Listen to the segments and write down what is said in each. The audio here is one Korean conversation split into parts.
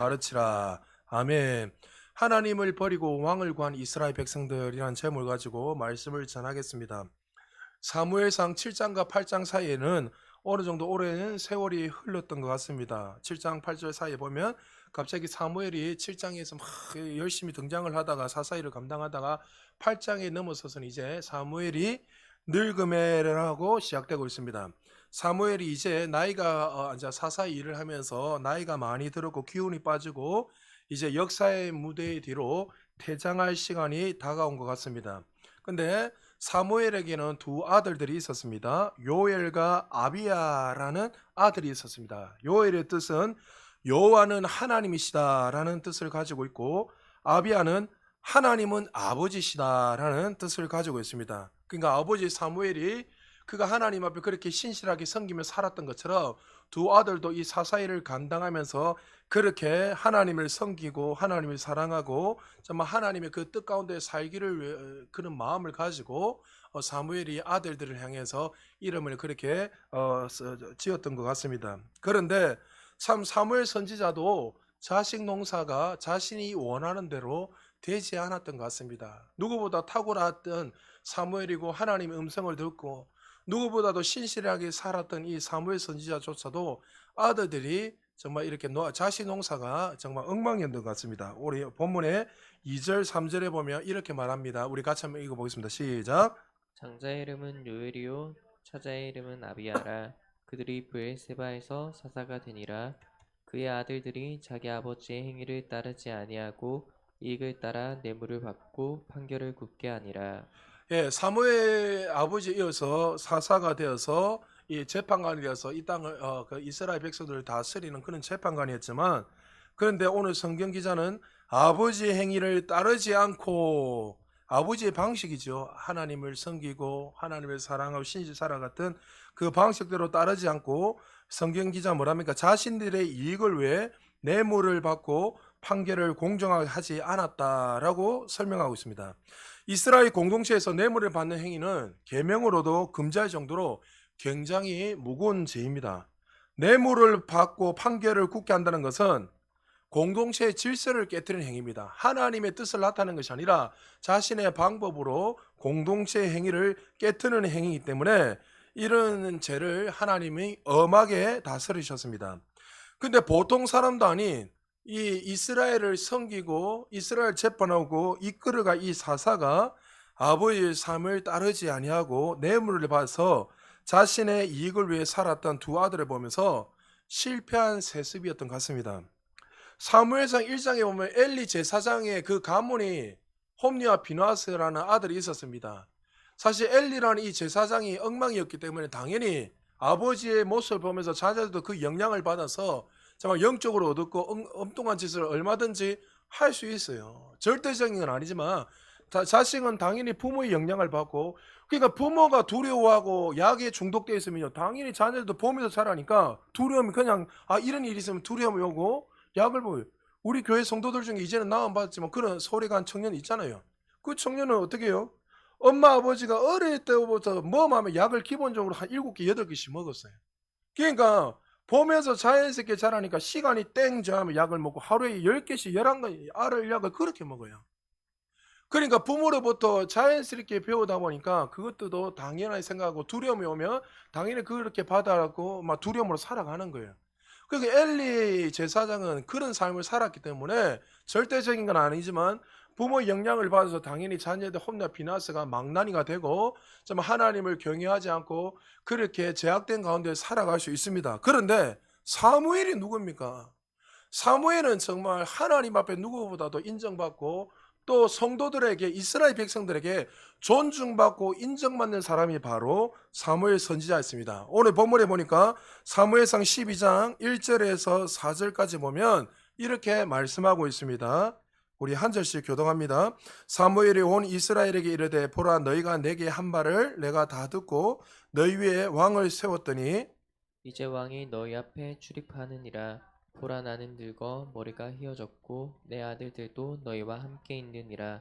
가르치라. 아멘. 하나님을 버리고 왕을 구한 이스라엘 백성들이란 제목을 가지고 말씀을 전하겠습니다. 사무엘상 7장과 8장 사이에는 어느 정도 오랜 세월이 흘렀던 것 같습니다. 7장 8절 사이에 보면 갑자기 사무엘이 7장에서 막 열심히 등장을 하다가 사사일을 감당하다가 8장에 넘어서서는 이제 사무엘이 늙음에라고 시작되고 있습니다. 사무엘이 이제 나이가 이제 사사의 일을 하면서 나이가 많이 들었고 기운이 빠지고 이제 역사의 무대 뒤로 퇴장할 시간이 다가온 것 같습니다. 근데 사무엘에게는 두 아들들이 있었습니다. 요엘과 아비야라는 아들이 있었습니다. 요엘의 뜻은 여호와는 하나님이시다라는 뜻을 가지고 있고, 아비야는 하나님은 아버지시다라는 뜻을 가지고 있습니다. 그러니까 아버지 사무엘이 그가 하나님 앞에 그렇게 신실하게 섬기며 살았던 것처럼 두 아들도 이 사사일을 감당하면서 그렇게 하나님을 섬기고 하나님을 사랑하고 정말 하나님의 그 뜻 가운데 살기를 그런 마음을 가지고 사무엘이 아들들을 향해서 이름을 그렇게 지었던 것 같습니다. 그런데 참 사무엘 선지자도 자식 농사가 자신이 원하는 대로 되지 않았던 것 같습니다. 누구보다 탁월했던 사무엘이고 하나님의 음성을 듣고 누구보다도 신실하게 살았던 이 사무엘 선지자조차도 아들들이 정말 이렇게 자식 농사가 정말 엉망이었던 것 같습니다. 우리 본문의 2절 3절에 보면 이렇게 말합니다. 우리 같이 한번 읽어보겠습니다. 시작. 장자의 이름은 요엘이요 차자의 이름은 아비야라. 그들이 브엘세바에서 사사가 되니라. 그의 아들들이 자기 아버지의 행위를 따르지 아니하고 이익을 따라 뇌물을 받고 판결을 굽게 하니라. 예, 사무엘 아버지 이어서 사사가 되어서 이 재판관이 되어서 이 땅을 그 이스라엘 백성들을 다스리는 그런 재판관이었지만, 그런데 오늘 성경 기자는 아버지의 행위를 따르지 않고, 아버지의 방식이죠. 하나님을 섬기고 하나님을 사랑하고 신실 살아갔던 그 방식대로 따르지 않고, 성경 기자 뭐랍니까? 자신들의 이익을 위해 뇌물을 받고 판결을 공정하게 하지 않았다라고 설명하고 있습니다. 이스라엘 공동체에서 뇌물을 받는 행위는 계명으로도 금지할 정도로 굉장히 무거운 죄입니다. 뇌물을 받고 판결을 굳게 한다는 것은 공동체의 질서를 깨뜨리는 행위입니다. 하나님의 뜻을 나타내는 것이 아니라 자신의 방법으로 공동체의 행위를 깨뜨리는 행위이기 때문에 이런 죄를 하나님이 엄하게 다스리셨습니다. 근데 보통 사람도 아닌 이 이스라엘을 섬기고 이스라엘 재판하고 이끌어갈 이 사사가 아버지의 삶을 따르지 아니하고 뇌물을 받아서 자신의 이익을 위해 살았던 두 아들을 보면서 실패한 세습이었던 것 같습니다. 사무엘상 1장에 보면 엘리 제사장의 그 가문이 홈니와 비누아스라는 아들이 있었습니다. 사실 엘리라는 이 제사장이 엉망이었기 때문에 당연히 아버지의 모습을 보면서 자녀들도 그 영향을 받아서 정말 영적으로 얻었고 엉뚱한 짓을 얼마든지 할 수 있어요. 절대적인 건 아니지만 자식은 당연히 부모의 영향을 받고, 그러니까 부모가 두려워하고 약에 중독되어 있으면 당연히 자녀들도 보면서 자라니까 두려움이 그냥 이런 일이 있으면 두려움이 오고 약을 먹어요. 우리 교회 성도들 중에 이제는 나음 받았지만 그런 소리가 한 청년 있잖아요. 그 청년은 어떻게 해요? 엄마 아버지가 어릴 때부터 뭐하면 약을 기본적으로 한 7개 8개씩 먹었어요. 그러니까 보면서 자연스럽게 자라니까 시간이 땡저하면 약을 먹고 하루에 10개씩 11건 알을 약을 그렇게 먹어요. 그러니까 부모로부터 자연스럽게 배우다 보니까 그것도 당연하게 생각하고 두려움이 오면 당연히 그렇게 받아갖고 막 두려움으로 살아가는 거예요. 그러니까 엘리 제사장은 그런 삶을 살았기 때문에 절대적인 건 아니지만 부모의 영향을 받아서 당연히 자녀들 홈나 비나스가 망나니가 되고 좀 하나님을 경외하지 않고 그렇게 제약된 가운데 살아갈 수 있습니다. 그런데 사무엘이 누굽니까? 사무엘은 정말 하나님 앞에 누구보다도 인정받고 또 성도들에게 이스라엘 백성들에게 존중받고 인정받는 사람이 바로 사무엘 선지자였습니다. 오늘 본문에 보니까 사무엘상 12장 1절에서 4절까지 보면 이렇게 말씀하고 있습니다. 우리 한 절씩 교동합니다. 사무엘이 온 이스라엘에게 이르되 보라 너희가 내게 한 말을 내가 다 듣고 너희 위에 왕을 세웠더니 이제 왕이 너희 앞에 출입하느니라. 보라 나는 늙어 머리가 휘어졌고 내 아들들도 너희와 함께 있느니라.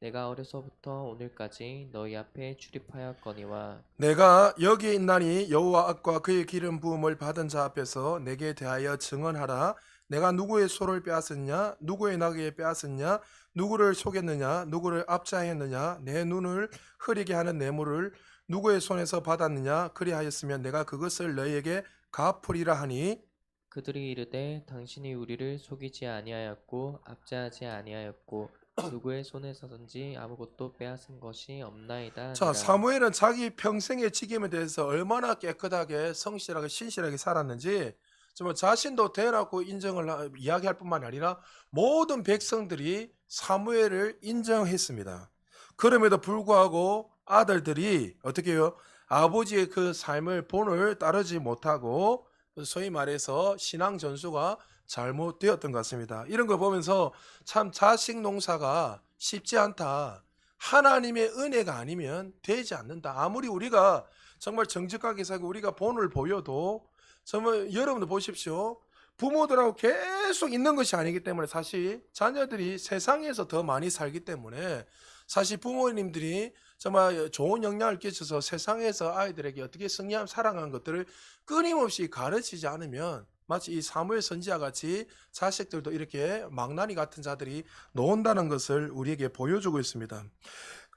내가 어려서부터 오늘까지 너희 앞에 출입하였거니와 내가 여기 있나니 여호와 앞과 그의 기름 부음을 받은 자 앞에서 내게 대하여 증언하라. 내가 누구의 소를 빼앗았냐, 누구의 나귀에 빼앗았냐, 누구를 속였느냐, 누구를 압자했느냐, 내 눈을 흐리게 하는 뇌물을 누구의 손에서 받았느냐, 그리하였으면 내가 그것을 너희에게 갚으리라 하니. 그들이 이르되 당신이 우리를 속이지 아니하였고 압제하지 아니하였고 누구의 손에서든지 아무것도 빼앗은 것이 없나이다 자, 하니라. 사무엘은 자기 평생의 직임에 대해서 얼마나 깨끗하게 성실하게 신실하게 살았는지 정말 자신도 대놓고 이야기할 뿐만 아니라 모든 백성들이 사무엘을 인정했습니다. 그럼에도 불구하고 아들들이 어떻게 해요? 아버지의 그 삶을 본을 따르지 못하고 소위 말해서 신앙 전수가 잘못되었던 것 같습니다. 이런 걸 보면서 참 자식 농사가 쉽지 않다. 하나님의 은혜가 아니면 되지 않는다. 아무리 우리가 정말 정직하게 살고 우리가 본을 보여도 정말 여러분들 보십시오. 부모들하고 계속 있는 것이 아니기 때문에 사실 자녀들이 세상에서 더 많이 살기 때문에 사실 부모님들이 정말 좋은 영향을 끼쳐서 세상에서 아이들에게 어떻게 승리하며 살아가는 것들을 끊임없이 가르치지 않으면 마치 이 사무엘 선지자 같이 자식들도 이렇게 망나니 같은 자들이 나온다는 것을 우리에게 보여주고 있습니다.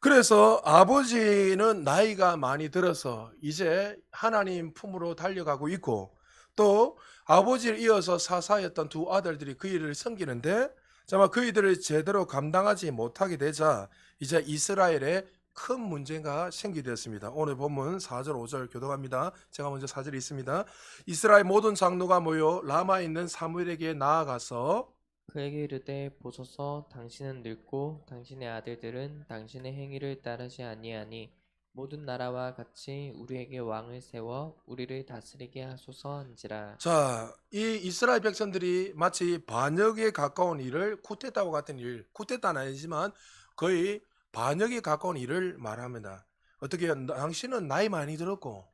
그래서 아버지는 나이가 많이 들어서 이제 하나님 품으로 달려가고 있고 또 아버지를 이어서 사사였던 두 아들들이 그 일을 섬기는데 정말 그 일들을 제대로 감당하지 못하게 되자 이제 이스라엘에 큰 문제가 생기되었습니다. 오늘 본문 4절 5절 교독합니다. 제가 먼저 4절이 있습니다. 이스라엘 모든 장로가 모여 라마에 있는 사무엘에게 나아가서 그에게 이르되 보소서 당신은 늙고 당신의 아들들은 당신의 행위를 따르지 아니하니 모든 나라와 같이 우리에게 왕을 세워 우리를 다스리게 하소서 한지라. 자, 이 이스라엘 백성들이 마치 반역에 가까운 일을 쿠데타와 같은 일, 쿠데타는 아니지만 거의 반역에 가까운 일을 말합니다. 어떻게 해요? 당신은 나이 많이 들었고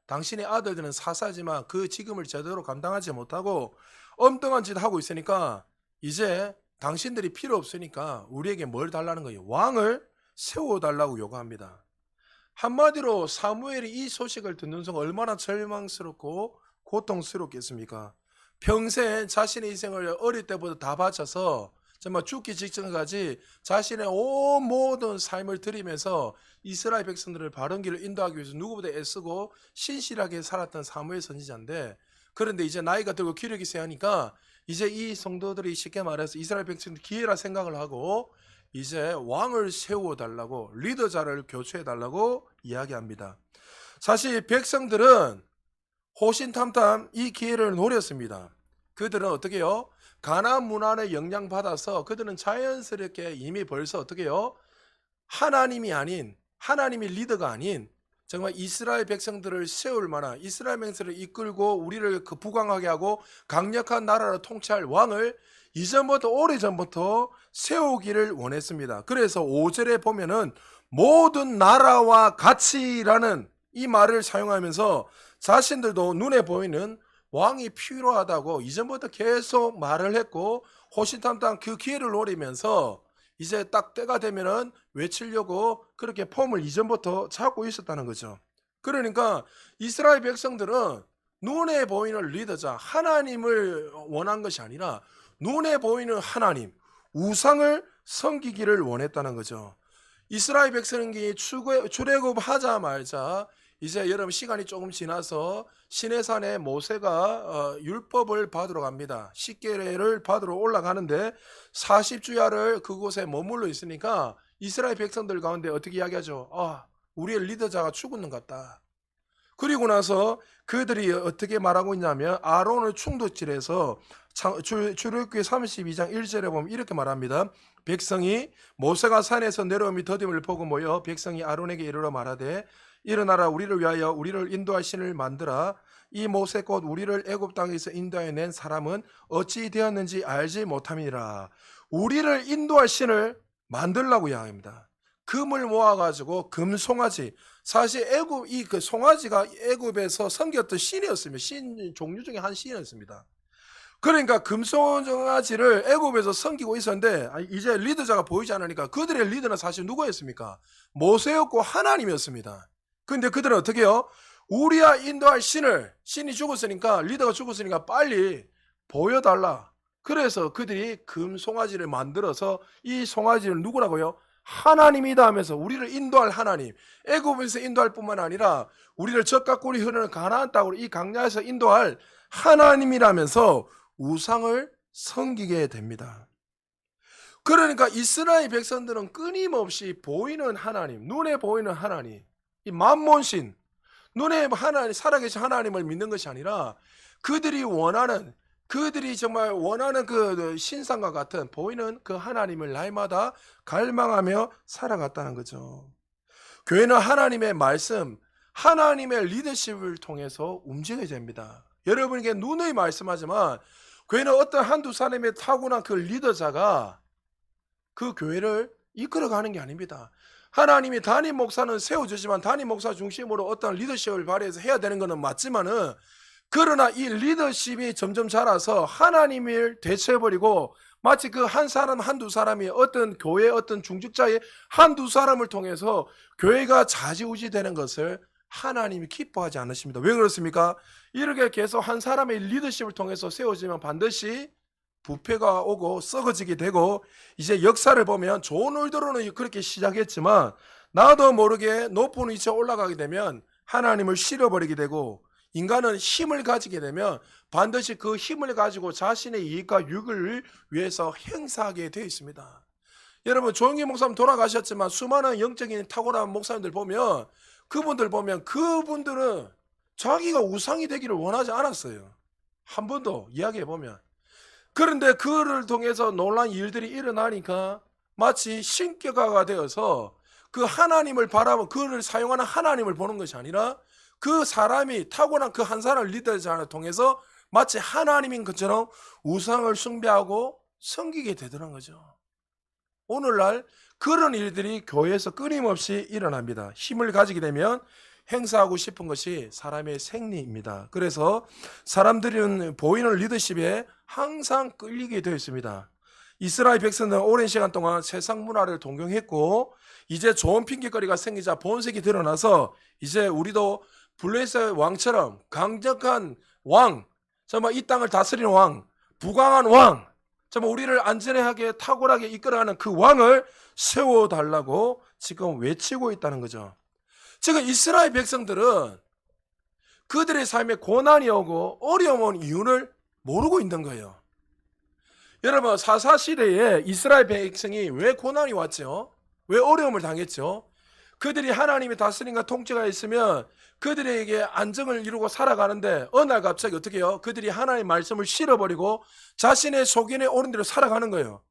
당신의 아들들은 사사지만 그 직임을 제대로 감당하지 못하고 엉뚱한 짓 하고 있으니까 이제 당신들이 필요 없으니까 우리에게 뭘 달라는 거예요? 왕을 세워달라고 요구합니다. 한마디로 사무엘이 이 소식을 듣는 순간 얼마나 절망스럽고 고통스럽겠습니까? 평생 자신의 인생을 어릴 때부터 다 바쳐서 정말 죽기 직전까지 자신의 온 모든 삶을 들이면서 이스라엘 백성들을 바른 길을 인도하기 위해서 누구보다 애쓰고 신실하게 살았던 사무엘 선지자인데 그런데 이제 나이가 들고 기력이 세하니까 이제 이 성도들이 쉽게 말해서 이스라엘 백성들 기회라 생각을 하고 이제 왕을 세워달라고 리더자를 교체해달라고 이야기합니다. 사실 백성들은 호신탐탐 이 기회를 노렸습니다. 그들은 어떻게 해요? 가나안 문화를 영향받아서 그들은 자연스럽게 이미 벌써 어떻게 해요? 하나님이 아닌 하나님이 리더가 아닌 정말 이스라엘 백성들을 세울 만한 이스라엘 백성들을 이끌고 우리를 그 부강하게 하고 강력한 나라를 통치할 왕을 이전부터 오래전부터 세우기를 원했습니다. 그래서 5절에 보면은 모든 나라와 같이라는 이 말을 사용하면서 자신들도 눈에 보이는 왕이 필요하다고 이전부터 계속 말을 했고 호신탐탐 그 기회를 노리면서 이제 딱 때가 되면은 외치려고 그렇게 폼을 이전부터 찾고 있었다는 거죠. 그러니까 이스라엘 백성들은 눈에 보이는 리더자 하나님을 원한 것이 아니라 눈에 보이는 하나님 우상을 섬기기를 원했다는 거죠. 이스라엘 백성이 출애굽하자마자 이제 여러분 시간이 조금 지나서 시내산에 모세가 율법을 받으러 갑니다. 십계례를 받으러 올라가는데 40주야를 그곳에 머물러 있으니까 이스라엘 백성들 가운데 어떻게 이야기하죠? 우리의 리더자가 죽었는 것 같다. 그리고 나서 그들이 어떻게 말하고 있냐면 아론을 충돌질해서 출애굽기 32장 1절에 보면 이렇게 말합니다. 백성이 모세가 산에서 내려오미 더딤을 보고 모여 백성이 아론에게 이르러 말하되 일어나라 우리를 위하여 우리를 인도할 신을 만들어 이 모세 곧 우리를 애굽 땅에서 인도하여 낸 사람은 어찌 되었는지 알지 못함이라. 우리를 인도할 신을 만들라고 이야기합니다. 금을 모아가지고 금송아지 사실 애굽 그 송아지가 애굽에서 섬겼던 신이었습니다. 신 종류 중에 한 신이었습니다. 그러니까 금송아지를 애굽에서 섬기고 있었는데 이제 리더자가 보이지 않으니까 그들의 리더는 사실 누구였습니까? 모세였고 하나님이었습니다. 근데 그들은 어떻게 해요? 우리야 인도할 신이 죽었으니까 리더가 죽었으니까 빨리 보여달라. 그래서 그들이 금 송아지를 만들어서 이 송아지를 누구라고요? 하나님이다 하면서 우리를 인도할 하나님, 애굽에서 인도할 뿐만 아니라 우리를 젖과 꿀이 흐르는 가나안 땅으로 이 강야에서 인도할 하나님이라면서 우상을 섬기게 됩니다. 그러니까 이스라엘 백성들은 끊임없이 보이는 하나님, 눈에 보이는 하나님, 이 만몬신, 눈에 하나님, 살아계신 하나님을 믿는 것이 아니라 그들이 정말 원하는 그 신상과 같은 보이는 그 하나님을 날마다 갈망하며 살아갔다는 거죠. 교회는 하나님의 말씀, 하나님의 리더십을 통해서 움직여야 됩니다. 여러분에게 누누이 말씀하지만 교회는 어떤 한두 사람의 타고난 그 리더자가 그 교회를 이끌어가는 게 아닙니다. 하나님이 담임 목사는 세워주지만 담임 목사 중심으로 어떤 리더십을 발휘해서 해야 되는 것은 맞지만은, 그러나 이 리더십이 점점 자라서 하나님을 대체해버리고 마치 그 한 사람 한두 사람이 어떤 교회 어떤 중직자의 한두 사람을 통해서 교회가 좌지우지 되는 것을 하나님이 기뻐하지 않으십니다. 왜 그렇습니까? 이렇게 계속 한 사람의 리더십을 통해서 세워지면 반드시 부패가 오고 썩어지게 되고, 이제 역사를 보면 좋은 의도로는 그렇게 시작했지만 나도 모르게 높은 위치에 올라가게 되면 하나님을 실어버리게 되고, 인간은 힘을 가지게 되면 반드시 그 힘을 가지고 자신의 이익과 유익을 위해서 행사하게 되어 있습니다. 여러분, 조영기 목사님 돌아가셨지만 수많은 영적인 탁월한 목사님들 보면 그분들은 자기가 우상이 되기를 원하지 않았어요. 한 번도 이야기해 보면. 그런데 그를 통해서 놀라운 일들이 일어나니까 마치 신격화가 되어서 그 하나님을 바라보고 그를 사용하는 하나님을 보는 것이 아니라 그 사람이 타고난 그 한 사람을 리더자를 통해서 마치 하나님인 것처럼 우상을 숭배하고 섬기게 되더라는 거죠. 오늘날 그런 일들이 교회에서 끊임없이 일어납니다. 힘을 가지게 되면 행사하고 싶은 것이 사람의 생리입니다. 그래서 사람들은 보이는 리더십에 항상 끌리게 되어 있습니다. 이스라엘 백성들은 오랜 시간 동안 세상 문화를 동경했고, 이제 좋은 핑계거리가 생기자 본색이 드러나서 이제 우리도 블레셋 왕처럼 강력한 왕, 정말 이 땅을 다스리는 왕, 부강한 왕, 정말 우리를 안전하게 탁월하게 이끌어가는 그 왕을 세워달라고 지금 외치고 있다는 거죠. 지금 이스라엘 백성들은 그들의 삶에 고난이 오고 어려움 온 이유를 모르고 있는 거예요. 여러분, 사사 시대에 이스라엘 백성이 왜 고난이 왔죠? 왜 어려움을 당했죠? 그들이 하나님의 다스림과 통치가 있으면 그들에게 안정을 이루고 살아가는데 어느 날 갑자기 어떻게 해요? 그들이 하나님의 말씀을 실어버리고 자신의 속인에 오른 대로 살아가는 거예요.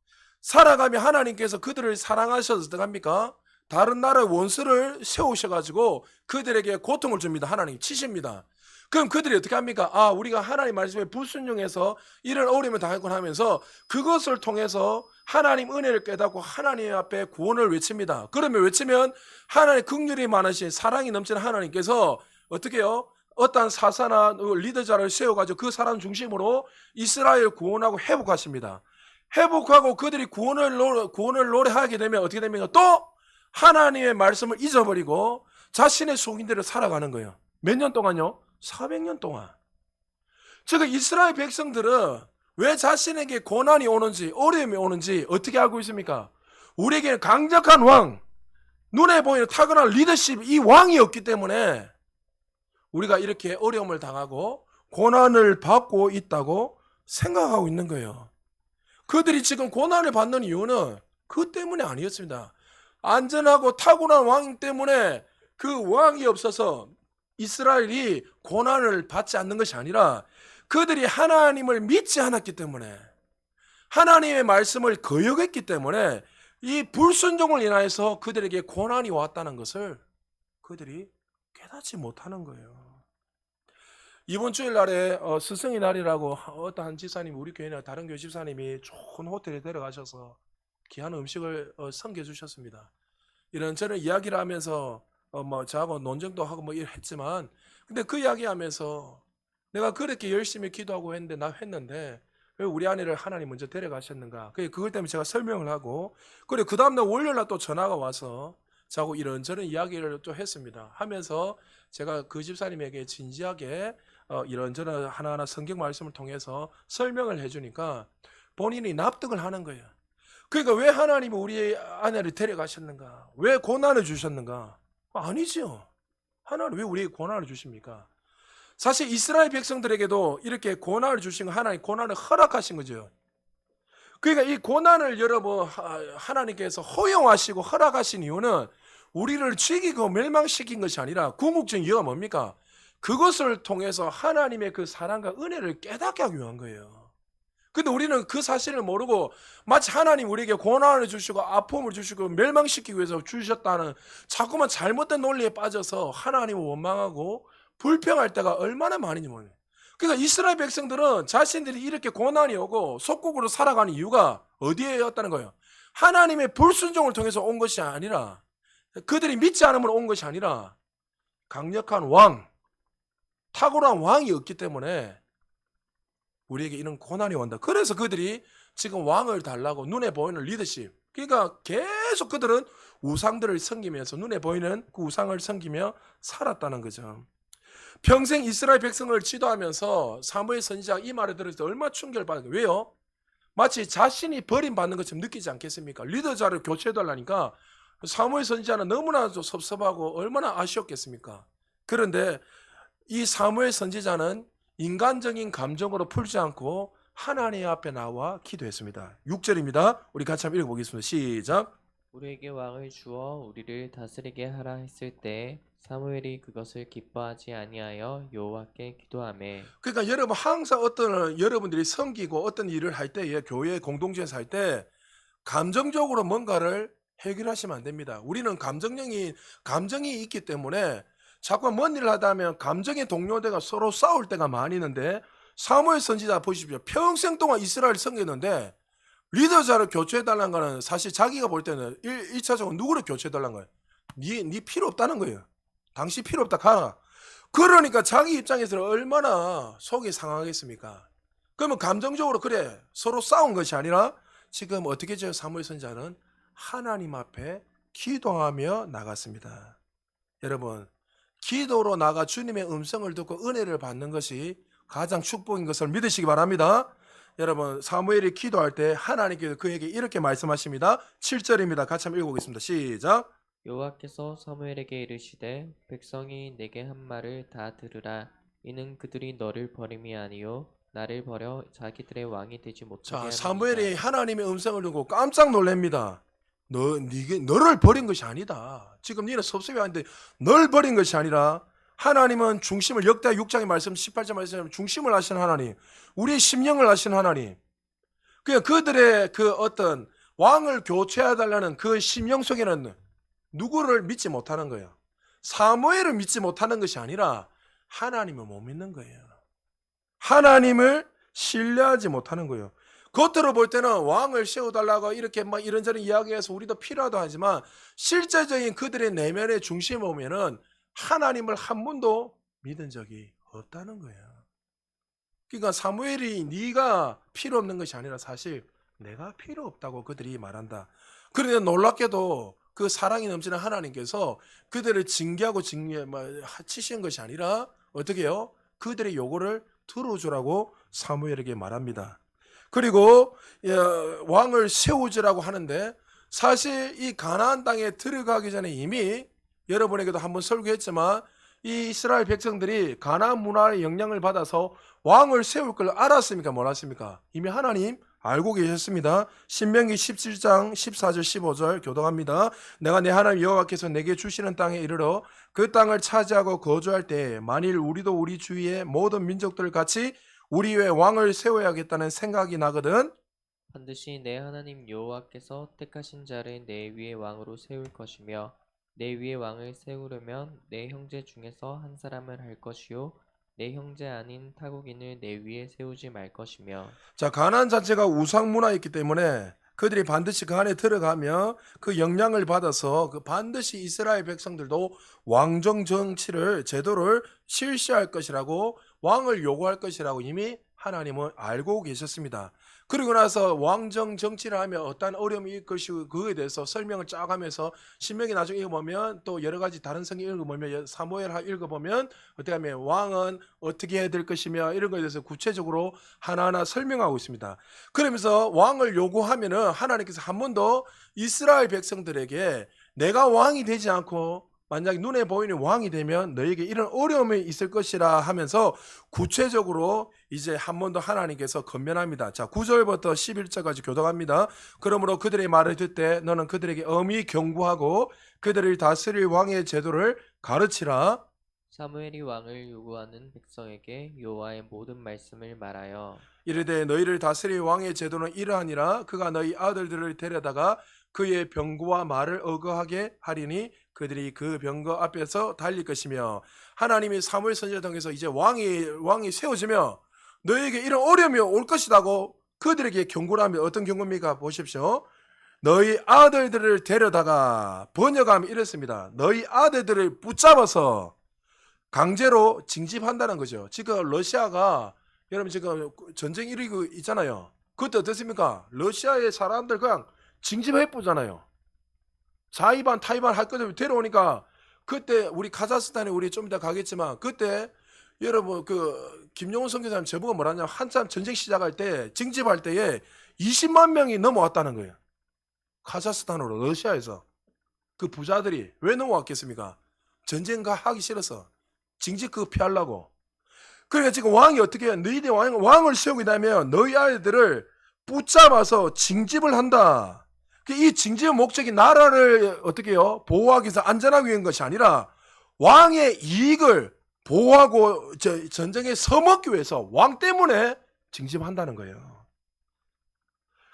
살아가며 하나님께서 그들을 사랑하셔서 어떡합니까? 다른 나라의 원수를 세우셔가지고 그들에게 고통을 줍니다. 하나님 치십니다. 그럼 그들이 어떻게 합니까? 아, 우리가 하나님 말씀에 불순종해서 이런 어려움을 당했군 하면서 그것을 통해서 하나님 은혜를 깨닫고 하나님 앞에 구원을 외칩니다. 그러면 외치면 하나님 긍휼이 많으신 사랑이 넘치는 하나님께서 어떻게 해요? 어떤 사사나 리더자를 세워가지고 그 사람 중심으로 이스라엘 구원하고 회복하십니다. 회복하고 그들이 구원을 노래하게 되면 어떻게 됩니까? 또 하나님의 말씀을 잊어버리고 자신의 속인대로 살아가는 거예요. 몇 년 동안요? 400년 동안. 즉 이스라엘 백성들은 왜 자신에게 고난이 오는지 어려움이 오는지 어떻게 알고 있습니까? 우리에게는 강력한 왕, 눈에 보이는 타고난 리더십, 이 왕이 없기 때문에 우리가 이렇게 어려움을 당하고 고난을 받고 있다고 생각하고 있는 거예요. 그들이 지금 고난을 받는 이유는 그 때문에 아니었습니다. 안전하고 타고난 왕 때문에 그 왕이 없어서 이스라엘이 고난을 받지 않는 것이 아니라 그들이 하나님을 믿지 않았기 때문에, 하나님의 말씀을 거역했기 때문에 이 불순종을 인하여서 그들에게 고난이 왔다는 것을 그들이 깨닫지 못하는 거예요. 이번 주일 날에 스승의 날이라고 어떤 한 집사님, 우리 교회나 다른 교회 집사님이 좋은 호텔에 데려가셔서 귀한 음식을 섬겨주셨습니다. 이런저런 이야기를 하면서 저하고 논쟁도 하고 했지만, 근데 그 이야기하면서 내가 그렇게 열심히 기도하고 했는데 왜 우리 아내를 하나님 먼저 데려가셨는가? 그것 때문에 제가 설명을 하고, 그리고 그 다음날 월요일날 또 전화가 와서 저하고 이런저런 이야기를 또 했습니다. 하면서 제가 그 집사님에게 진지하게 이런저런 하나하나 성경 말씀을 통해서 설명을 해주니까 본인이 납득을 하는 거예요. 그러니까 왜 하나님이 우리 아내를 데려가셨는가? 왜 고난을 주셨는가? 아니죠. 하나님 왜 우리에게 고난을 주십니까? 사실 이스라엘 백성들에게도 이렇게 고난을 주신 거 하나님 고난을 허락하신 거죠. 그러니까 이 고난을 여러분 하나님께서 허용하시고 허락하신 이유는 우리를 죽이고 멸망시킨 것이 아니라 궁극적인 이유가 뭡니까? 그것을 통해서 하나님의 그 사랑과 은혜를 깨닫게 하기 위한 거예요. 근데 우리는 그 사실을 모르고 마치 하나님 우리에게 고난을 주시고 아픔을 주시고 멸망시키기 위해서 주셨다는 자꾸만 잘못된 논리에 빠져서 하나님을 원망하고 불평할 때가 얼마나 많은지 몰라요. 그러니까 이스라엘 백성들은 자신들이 이렇게 고난이 오고 속국으로 살아가는 이유가 어디에였다는 거예요. 하나님의 불순종을 통해서 온 것이 아니라 그들이 믿지 않음으로 온 것이 아니라 강력한 왕, 탁월한 왕이 없기 때문에 우리에게 이런 고난이 온다. 그래서 그들이 지금 왕을 달라고 눈에 보이는 리더십. 그러니까 계속 그들은 우상들을 섬기면서 눈에 보이는 그 우상을 섬기며 살았다는 거죠. 평생 이스라엘 백성을 지도하면서 사무엘 선지자가 이 말을 들을 때 얼마나 충격을 받았어요. 왜요? 마치 자신이 버림받는 것처럼 느끼지 않겠습니까? 리더자를 교체해달라니까 사무엘 선지자는 너무나 섭섭하고 얼마나 아쉬웠겠습니까? 그런데 이 사무엘 선지자는 인간적인 감정으로 풀지 않고 하나님 앞에 나와 기도했습니다. 6절입니다. 우리 같이 한번 읽어보겠습니다. 시작. 우리에게 왕을 주어 우리를 다스리게 하라 했을 때 사무엘이 그것을 기뻐하지 아니하여 여호와께 기도하매. 그러니까 여러분 항상 어떤 여러분들이 섬기고 어떤 일을 할 때에 교회 공동체에서 할 때 감정적으로 뭔가를 해결하시면 안 됩니다. 우리는 감정이 있기 때문에 자꾸 먼 일을 하다 하면 감정의 동료들과 서로 싸울 때가 많이 있는데 사무엘 선지자 보십시오. 평생 동안 이스라엘을 섬겼는데 리더자를 교체해달라는 거는 사실 자기가 볼 때는 1차적으로 누구를 교체해달라는 거예요? 네 필요 없다는 거예요. 당신 필요 없다 가라. 그러니까 자기 입장에서는 얼마나 속이 상하겠습니까? 그러면 감정적으로 그래 서로 싸운 것이 아니라 지금 어떻게 저 사무엘 선지자는 하나님 앞에 기도하며 나갔습니다. 여러분 기도로 나가 주님의 음성을 듣고 은혜를 받는 것이 가장 축복인 것을 믿으시기 바랍니다. 여러분 사무엘이 기도할 때 하나님께서 그에게 이렇게 말씀하십니다. 7절입니다. 같이 한번 읽어보겠습니다. 시작. 여호와께서 사무엘에게 이르시되 백성이 내게 한 말을 다 들으라. 이는 그들이 너를 버림이 아니요 나를 버려 자기들의 왕이 되지 못하게 자, 함이니라. 사무엘이 하나님의 음성을 듣고 깜짝 놀랍니다. 너를 버린 것이 아니다. 지금 너는 섭섭해하는데 널 버린 것이 아니라 하나님은 중심을 역대 6장의 말씀 18절 말씀 중심을 하시는 하나님, 우리의 심령을 하시는 하나님. 그들의 그 어떤 왕을 교체해달라는 그 심령 속에는 누구를 믿지 못하는 거예요. 사무엘을 믿지 못하는 것이 아니라 하나님을 못 믿는 거예요. 하나님을 신뢰하지 못하는 거예요. 겉으로 볼 때는 왕을 세워달라고 이렇게 막 이런저런 이야기해서 우리도 필요하다 하지만 실제적인 그들의 내면의 중심에 보면은 하나님을 한 번도 믿은 적이 없다는 거예요. 그러니까 사무엘이 네가 필요 없는 것이 아니라 사실 내가 필요 없다고 그들이 말한다. 그런데 놀랍게도 그 사랑이 넘치는 하나님께서 그들을 징계하고 치신 것이 아니라 어떻게 해요? 그들의 요구를 들어주라고 사무엘에게 말합니다. 그리고 왕을 세우지라고 하는데 사실 이 가나안 땅에 들어가기 전에 이미 여러분에게도 한번 설교했지만 이 이스라엘 백성들이 가나안 문화의 영향을 받아서 왕을 세울 걸 알았습니까? 몰랐습니까? 이미 하나님 알고 계셨습니다. 신명기 17장 14절 15절 교독합니다. 내가 내 하나님 여호와께서 내게 주시는 땅에 이르러 그 땅을 차지하고 거주할 때 만일 우리도 우리 주위의 모든 민족들 같이 우리 위에 왕을 세워야겠다는 생각이 나거든. 반드시 내 하나님 여호와께서 택하신 자를 내 위에 왕으로 세울 것이며 내 위에 왕을 세우려면 내 형제 중에서 한 사람을 할 것이요 내 형제 아닌 타국인을 내 위에 세우지 말 것이며. 자, 가나안 자체가 우상 문화였기 때문에 그들이 반드시 그 안에 들어가며 그 영향을 받아서 그 반드시 이스라엘 백성들도 왕정 정치를 제도를 실시할 것이라고 왕을 요구할 것이라고 이미 하나님은 알고 계셨습니다. 그리고 나서 왕정 정치를 하면 어떤 어려움이 있을 것이고 그거에 대해서 설명을 쫙 하면서 신명기 나중에 읽어보면 또 여러 가지 다른 성경 읽어보면 사무엘 읽어보면 어떻게 하면 왕은 어떻게 해야 될 것이며 이런 것에 대해서 구체적으로 하나하나 설명하고 있습니다. 그러면서 왕을 요구하면은 하나님께서 한 번도 이스라엘 백성들에게 내가 왕이 되지 않고 만약에 눈에 보이는 왕이 되면 너에게 이런 어려움이 있을 것이라 하면서 구체적으로 이제 한 번 더 하나님께서 건면합니다. 자, 9절부터 11절까지 교독합니다. 그러므로 그들의 말을 듣되 너는 그들에게 엄히 경고하고 그들을 다스릴 왕의 제도를 가르치라. 사무엘이 왕을 요구하는 백성에게 여호와의 모든 말씀을 말하여 이르되 너희를 다스릴 왕의 제도는 이러하니라. 그가 너희 아들들을 데려다가 그의 병거와 말을 어거하게 하리니 그들이 그 병거 앞에서 달릴 것이며 하나님이 사무엘 선지자를 통해서 이제 왕이 세워지며 너희에게 이런 어려움이 올 것이라고 그들에게 경고를 하며 어떤 경고입니까? 보십시오. 너희 아들들을 데려다가 번역하면 이렇습니다. 너희 아들들을 붙잡아서 강제로 징집한다는 거죠. 지금 러시아가 여러분 지금 전쟁 일이고 있잖아요. 그때 어떻습니까? 러시아의 사람들 그냥 징집해 보잖아요. 자의반 타의반 할 거들 데려오니까 그때 우리 카자흐스탄에 우리 좀 이따 가겠지만 그때 여러분 그 김용훈 선교사님 제보가 뭐라냐 한참 전쟁 시작할 때 징집할 때에 20만 명이 넘어왔다는 거예요. 카자흐스탄으로 러시아에서 그 부자들이 왜 넘어왔겠습니까? 전쟁가 하기 싫어서 징집 그거 피하려고. 그러니까 지금 왕이 어떻게 해요? 너희들 왕을 세우고 있다면 너희 아이들을 붙잡아서 징집을 한다. 이 징집의 목적이 나라를 어떻게 해요? 보호하기 위해서 안전하기 위한 것이 아니라 왕의 이익을 보호하고 전쟁에 서먹기 위해서 왕 때문에 징집한다는 거예요.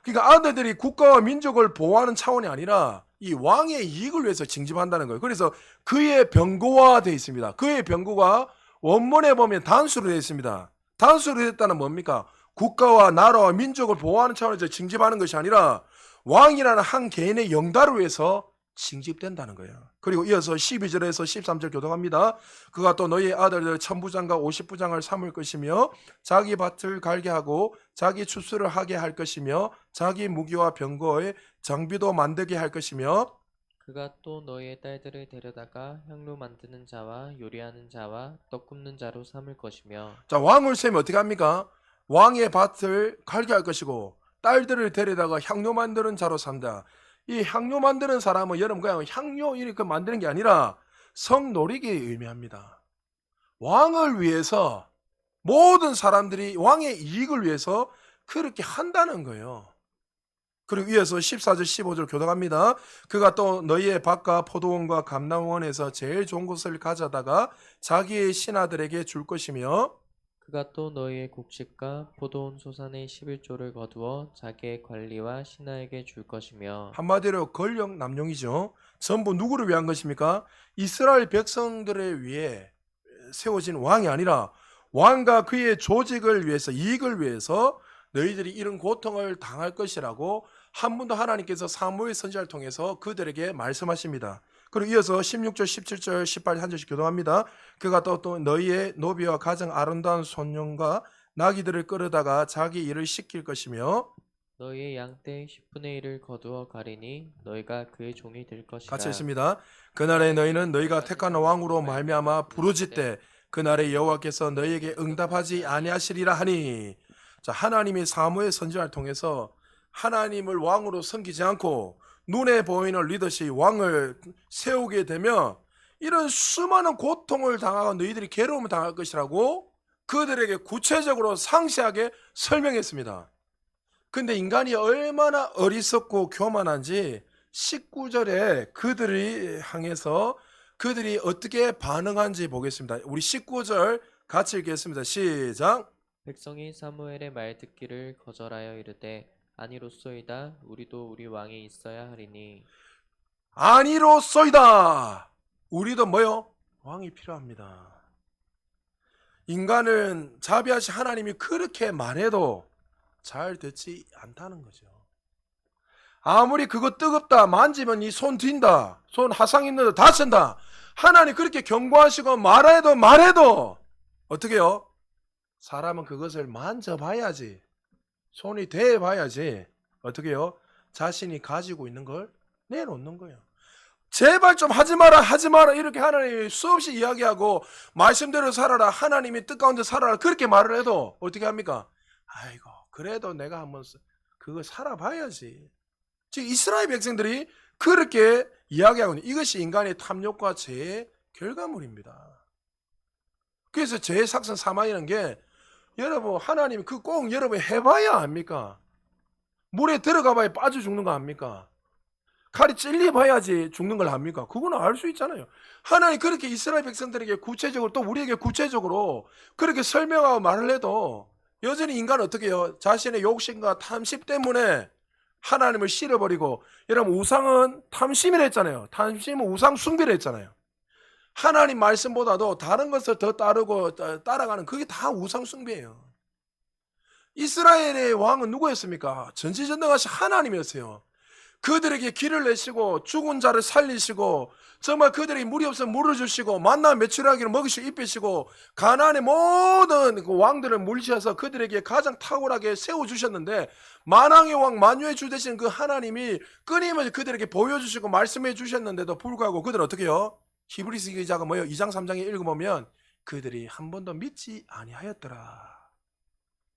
그러니까 아들들이 국가와 민족을 보호하는 차원이 아니라 이 왕의 이익을 위해서 징집한다는 거예요. 그래서 그의 병거화 되어 있습니다. 그의 병거가 원문에 보면 단수로 되어 있습니다. 단수로 되었다는 뭡니까? 국가와 나라와 민족을 보호하는 차원에서 징집하는 것이 아니라 왕이라는 한 개인의 영달을 위해서 징집된다는 거예요. 그리고 이어서 12절에서 13절 교독합니다. 그가 또 너희 아들들 1000부장과 50부장을 삼을 것이며 자기 밭을 갈게 하고 자기 추수를 하게 할 것이며 자기 무기와 병거의 장비도 만들게 할 것이며 그가 또 너희의 딸들을 데려다가 향로 만드는 자와 요리하는 자와 떡 굽는 자로 삼을 것이며 자, 왕을 세우면 어떻게 합니까? 왕의 밭을 갈게 할 것이고 딸들을 데려다가 향료 만드는 자로 산다. 이 향료 만드는 사람은 여러분 그냥 향료 이렇게 만드는 게 아니라 성노리기 의미합니다. 왕을 위해서 모든 사람들이 왕의 이익을 위해서 그렇게 한다는 거예요. 그리고 이어서 14절 15절 교독합니다. 그가 또 너희의 밭과 포도원과 감람원에서 제일 좋은 것을 가져다가 자기의 신하들에게 줄 것이며 그가 또 너희의 곡식과 포도원 소산의 11조를 거두어 자기의 관리와 신하에게 줄 것이며 한마디로 권력 남용이죠. 전부 누구를 위한 것입니까? 이스라엘 백성들을 위해 세워진 왕이 아니라 왕과 그의 조직을 위해서 이익을 위해서 너희들이 이런 고통을 당할 것이라고 한 번 더 하나님께서 사무엘 선지자를 통해서 그들에게 말씀하십니다. 그리고 이어서 16절, 17절, 18절 한 절씩 교독합니다. 그가 또 너희의 노비와 가장 아름다운 손녀과 나귀들을 끌어다가 자기 일을 시킬 것이며 너희의 양떼 10분의 1을 거두어 가리니 너희가 그의 종이 될 것이라. 같이 했습니다. 그날에 너희는 너희가 택한 왕으로 말미암아 부르짖되 그날에 여호와께서 너희에게 응답하지 아니하시리라 하니. 자, 하나님이 사무엘 선지자를 통해서 하나님을 왕으로 섬기지 않고 눈에 보이는 리더십 왕을 세우게 되면 이런 수많은 고통을 당하고 너희들이 괴로움을 당할 것이라고 그들에게 구체적으로 상세하게 설명했습니다. 근데 인간이 얼마나 어리석고 교만한지 19절에 그들이 향해서 그들이 어떻게 반응한지 보겠습니다. 우리 19절 같이 읽겠습니다. 시작. 백성이 사무엘의 말 듣기를 거절하여 이르되 아니로소이다 우리도 우리 왕이 있어야 하리니 아니로소이다. 우리도 뭐요? 왕이 필요합니다. 인간은 자비하신 하나님이 그렇게 말해도 잘 듣지 않다는 거죠. 아무리 그거 뜨겁다 만지면 이 손 튄다 손 화상 있는 데 다친다 하나님 그렇게 경고하시고 말해도 어떻게 해요? 사람은 그것을 만져봐야지 손이 대봐야지 어떻게 해요? 자신이 가지고 있는 걸 내놓는 거예요. 제발 좀 하지 마라 이렇게 하나님이 수없이 이야기하고 말씀대로 살아라, 하나님이 뜻 가운데 살아라 그렇게 말을 해도 어떻게 합니까? 아이고 그래도 내가 한번 그거 살아봐야지. 지금 이스라엘 백성들이 그렇게 이야기하고 있는 이것이 인간의 탐욕과 죄의 결과물입니다. 그래서 죄의 삭선 사망이라는 게 여러분 하나님이 그 꼭 여러분 해봐야 압니까? 물에 들어가봐야 빠져 죽는 거 압니까? 칼이 찔려봐야지 죽는 걸 압니까? 그거는 알 수 있잖아요. 하나님 그렇게 이스라엘 백성들에게 구체적으로 또 우리에게 구체적으로 그렇게 설명하고 말을 해도 여전히 인간은 어떻게 해요? 자신의 욕심과 탐심 때문에 하나님을 싫어버리고, 여러분 우상은 탐심이라 했잖아요. 탐심은 우상 숭배를 했잖아요. 하나님 말씀보다도 다른 것을 더 따르고 따라가는 그게 다 우상 숭배예요. 이스라엘의 왕은 누구였습니까? 전지전능하신 하나님이었어요. 그들에게 길을 내시고 죽은 자를 살리시고 정말 그들에게 물이 없으면 물을 주시고 만나 메추라기를 먹이시고 입히시고 가나안의 모든 그 왕들을 물리셔서 그들에게 가장 탁월하게 세워주셨는데, 만왕의 왕 만유의 주 되신 그 하나님이 끊임없이 그들에게 보여주시고 말씀해 주셨는데도 불구하고 그들은 어떻게 해요? 히브리서 기자가 뭐예요? 2장 3장에 읽어보면 그들이 한 번도 믿지 아니하였더라.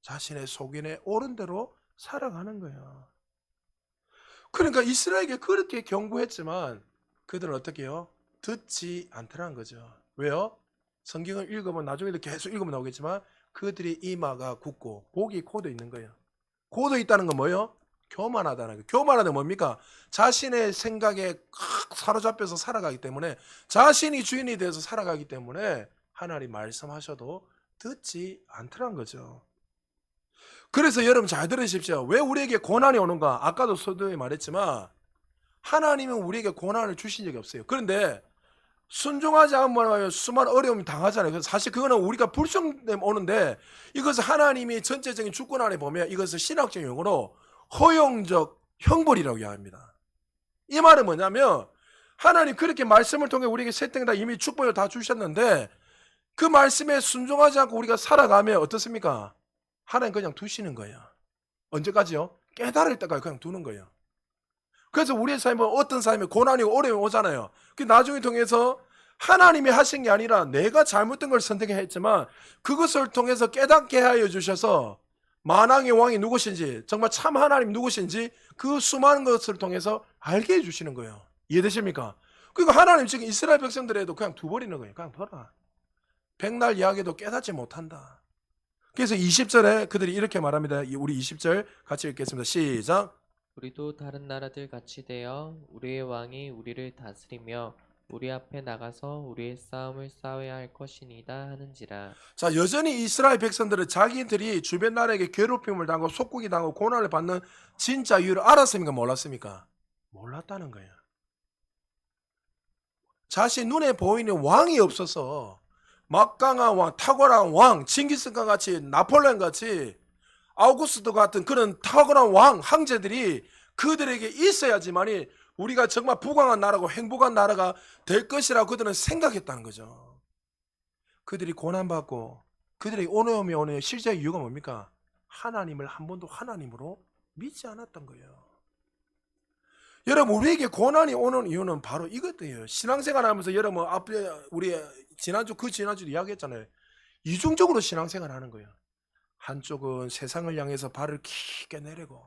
자신의 속인에 옳은 대로 살아가는 거예요. 그러니까 이스라엘에게 그렇게 경고했지만 그들은 어떻게 해요? 듣지 않더라는 거죠. 왜요? 성경을 읽으면 나중에도 계속 읽으면 나오겠지만 그들이 이마가 굳고 복이 코도 있는 거예요. 코도 있다는 건 뭐예요? 교만하다는 거예요. 교만하다는 뭡니까? 자신의 생각에 사로잡혀서 살아가기 때문에, 자신이 주인이 돼서 살아가기 때문에 하나님 말씀하셔도 듣지 않더라는 거죠. 그래서 여러분 잘 들으십시오. 왜 우리에게 고난이 오는가? 아까도 서두에 말했지만 하나님은 우리에게 고난을 주신 적이 없어요. 그런데 순종하지 않으면 수많은 어려움이 당하잖아요. 그래서 사실 그거는 우리가 불순 때문에 오는데, 이것을 하나님이 전체적인 주권 안에 보면 이것을 신학적 용어로 허용적 형벌이라고 이야기합니다. 이 말은 뭐냐면 하나님 그렇게 말씀을 통해 우리에게 세 땡 다 이미 축복을 다 주셨는데 그 말씀에 순종하지 않고 우리가 살아가면 어떻습니까? 하나님 그냥 두시는 거예요. 언제까지요? 깨달을 때까지 그냥 두는 거예요. 그래서 우리의 삶은 어떤 삶에 고난이 어려움이 오잖아요. 그 나중에 통해서 하나님이 하신 게 아니라 내가 잘못된 걸 선택했지만 그것을 통해서 깨닫게 하여 주셔서 만왕의 왕이 누구신지, 정말 참 하나님 누구신지 그 수많은 것을 통해서 알게 해주시는 거예요. 이해되십니까? 그러니까 하나님 지금 이스라엘 백성들에도 그냥 두버리는 거예요. 그냥 봐라. 백날 이야기도 깨닫지 못한다. 그래서 20절에 그들이 이렇게 말합니다. 우리 20절 같이 읽겠습니다. 시작. 우리도 다른 나라들 같이 되어 우리의 왕이 우리를 다스리며 우리 앞에 나가서 우리의 싸움을 싸워야 할 것이니이다 하는지라. 자, 여전히 이스라엘 백성들은 자기들이 주변 나라에게 괴롭힘을 당하고 속국이 당하고 고난을 받는 진짜 이유를 알았습니까? 몰랐습니까? 몰랐다는 거예요. 자신 눈에 보이는 왕이 없어서 막강한 왕, 탁월한 왕, 징기스칸 같이, 나폴레옹 같이, 아우구스트 같은 그런 탁월한 왕, 황제들이 그들에게 있어야지만이 우리가 정말 부강한 나라고 행복한 나라가 될 것이라고 그들은 생각했다는 거죠. 그들이 고난받고 그들이 어려움이 오는 실제 이유가 뭡니까? 하나님을 한 번도 하나님으로 믿지 않았던 거예요. 여러분 우리에게 고난이 오는 이유는 바로 이것들이에요. 신앙생활 하면서 여러분 앞에 우리 지난주도 이야기했잖아요. 이중적으로 신앙생활 하는 거예요. 한쪽은 세상을 향해서 발을 깊게 내리고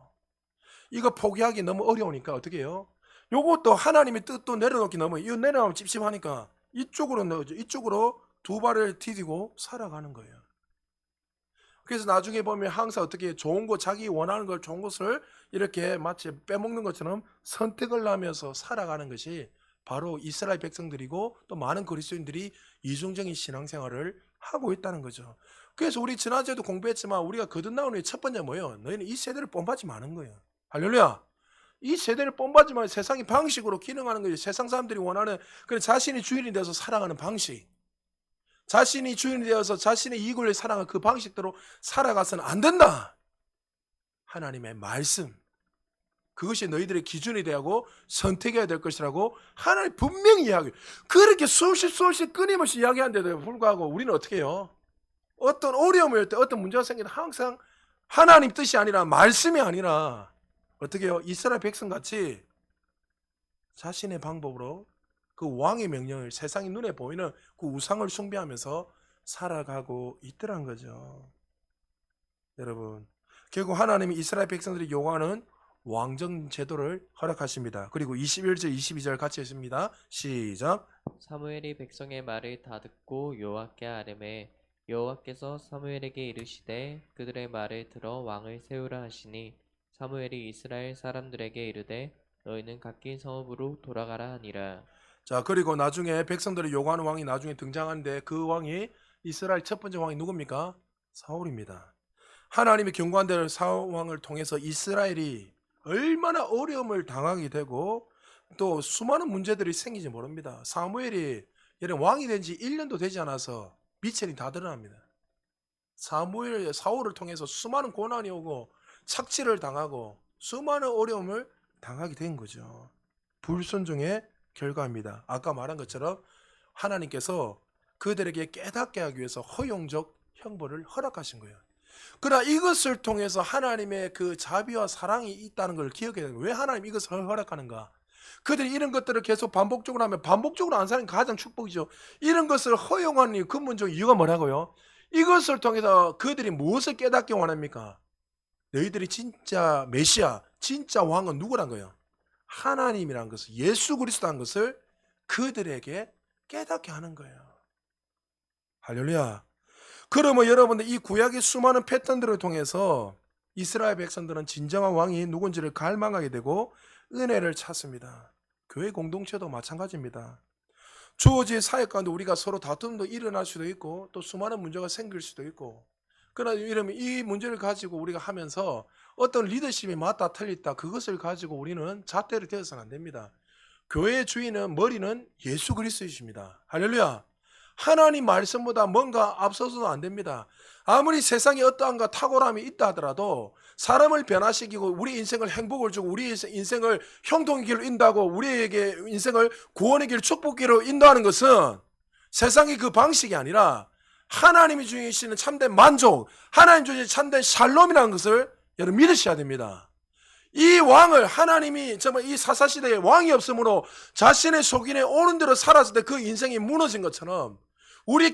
이거 포기하기 너무 어려우니까 어떻게 해요? 요것도 하나님의 뜻도 내려놓기 너무, 이거 내려놓으면 찝찝하니까 이쪽으로 넣어줘. 이쪽으로 두 발을 디디고 살아가는 거예요. 그래서 나중에 보면 항상 어떻게 좋은 거, 자기 원하는 걸, 좋은 것을 이렇게 마치 빼먹는 것처럼 선택을 하면서 살아가는 것이 바로 이스라엘 백성들이고 또 많은 그리스도인들이 이중적인 신앙생활을 하고 있다는 거죠. 그래서 우리 지난주에도 공부했지만 우리가 거듭나오는 첫 번째 뭐예요? 너희는 이 세대를 본받지 마는 거예요. 할렐루야. 이 세대를 본받지 말고 세상의 방식으로 기능하는 거지. 세상 사람들이 원하는 그런 자신이 주인이 되어서 살아가는 방식, 자신이 주인이 되어서 자신의 이익을 위해 살아가는 그 방식대로 살아가서는 안 된다. 하나님의 말씀, 그것이 너희들의 기준이 되고 선택해야 될 것이라고 하나님 분명히 이야기해요. 그렇게 수없이 끊임없이 이야기하는데도 불구하고 우리는 어떻게 해요? 어떤 어려움이 올 때, 어떤 문제가 생기면 항상 하나님 뜻이 아니라 말씀이 아니라 어떻게 해요? 이스라엘 백성같이 자신의 방법으로 그 왕의 명령을 세상이 눈에 보이는 그 우상을 숭배하면서 살아가고 있더란 거죠. 여러분, 결국 하나님이 이스라엘 백성들이 요구하는 왕정 제도를 허락하십니다. 그리고 21절 22절 같이 했습니다. 시작. 사무엘이 백성의 말을 다 듣고 여호와께 아뢰매 여호와께서 사무엘에게 이르시되 그들의 말을 들어 왕을 세우라 하시니 사무엘이 이스라엘 사람들에게 이르되 너희는 각기 성읍으로 돌아가라 하니라. 자, 그리고 나중에 백성들이 요구하는 왕이 나중에 등장하는데 그 왕이 이스라엘 첫 번째 왕이 누굽니까? 사울입니다. 하나님의 경고한 대로 사울 왕을 통해서 이스라엘이 얼마나 어려움을 당하게 되고 또 수많은 문제들이 생기지 모릅니다. 사무엘이 왕이 된 지 1년도 되지 않아서 미천이 다 드러납니다. 사울을 통해서 수많은 고난이 오고 착취를 당하고 수많은 어려움을 당하게 된 거죠. 불순종의 결과입니다. 아까 말한 것처럼 하나님께서 그들에게 깨닫게 하기 위해서 허용적 형벌을 허락하신 거예요. 그러나 이것을 통해서 하나님의 그 자비와 사랑이 있다는 걸 기억해야 돼요. 왜 하나님 이것을 허락하는가? 그들이 이런 것들을 계속 반복적으로 하면 반복적으로 안 사는 게 가장 축복이죠. 이런 것을 허용하는 근본적 이유가 뭐라고요? 이것을 통해서 그들이 무엇을 깨닫게 원합니까? 너희들이 진짜 메시아, 진짜 왕은 누구란 거예요? 하나님이란 것을, 예수 그리스도란 것을 그들에게 깨닫게 하는 거예요. 할렐루야. 그러면 여러분들 이 구약의 수많은 패턴들을 통해서 이스라엘 백성들은 진정한 왕이 누군지를 갈망하게 되고 은혜를 찾습니다. 교회 공동체도 마찬가지입니다. 주어진 사역 가운데 우리가 서로 다툼도 일어날 수도 있고 또 수많은 문제가 생길 수도 있고, 그러나 이러면 이 문제를 가지고 우리가 하면서 어떤 리더십이 맞다 틀렸다 그것을 가지고 우리는 잣대를 대어서는 안 됩니다. 교회의 주인은 머리는 예수 그리스도이십니다. 할렐루야. 하나님 말씀보다 뭔가 앞서서도 안 됩니다. 아무리 세상에 어떠한가 탁월함이 있다 하더라도 사람을 변화시키고 우리 인생을 행복을 주고 우리 인생을 형통의 길로 인도하고 우리에게 인생을 구원의 길 축복길로 인도하는 것은 세상의 그 방식이 아니라 하나님이 주시는 참된 만족, 하나님 주시는 참된 샬롬이라는 것을 여러분 믿으셔야 됩니다. 이 왕을 하나님이 정말 이 사사시대에 왕이 없으므로 자신의 속인에 오는 대로 살았을 때 그 인생이 무너진 것처럼 우리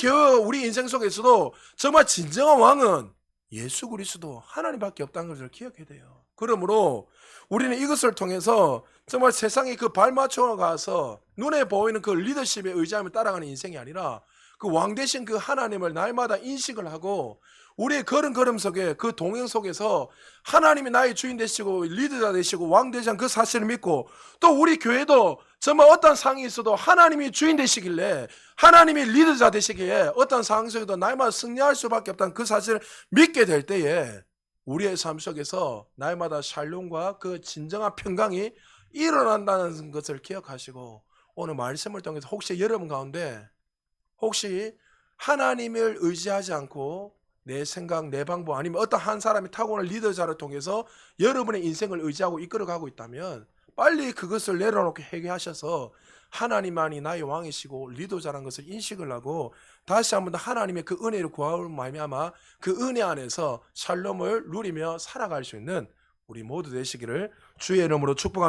인생 속에서도 정말 진정한 왕은 예수 그리스도 하나님밖에 없다는 것을 기억해야 돼요. 그러므로 우리는 이것을 통해서 정말 세상에 그 발맞춰 가서 눈에 보이는 그 리더십에 의지하며 따라가는 인생이 아니라 그 왕 대신 그 하나님을 날마다 인식을 하고 우리의 걸음 속에 그 동행 속에서 하나님이 나의 주인 되시고 리더자 되시고 왕 되시는 그 사실을 믿고, 또 우리 교회도 정말 어떤 상황이 있어도 하나님이 주인 되시길래 하나님이 리더자 되시기에 어떤 상황 속에도 날마다 승리할 수밖에 없다는 그 사실을 믿게 될 때에 우리의 삶 속에서 날마다 샬롬과 그 진정한 평강이 일어난다는 것을 기억하시고, 오늘 말씀을 통해서 혹시 여러분 가운데 혹시 하나님을 의지하지 않고 내 생각, 내 방법 아니면 어떤 한 사람이 타고난 리더자를 통해서 여러분의 인생을 의지하고 이끌어가고 있다면 빨리 그것을 내려놓고 회개하셔서 하나님만이 나의 왕이시고 리더자라는 것을 인식을 하고 다시 한번 더 하나님의 그 은혜를 구하는 말미암아 그 은혜 안에서 샬롬을 누리며 살아갈 수 있는 우리 모두 되시기를 주의 이름으로 축복합니다.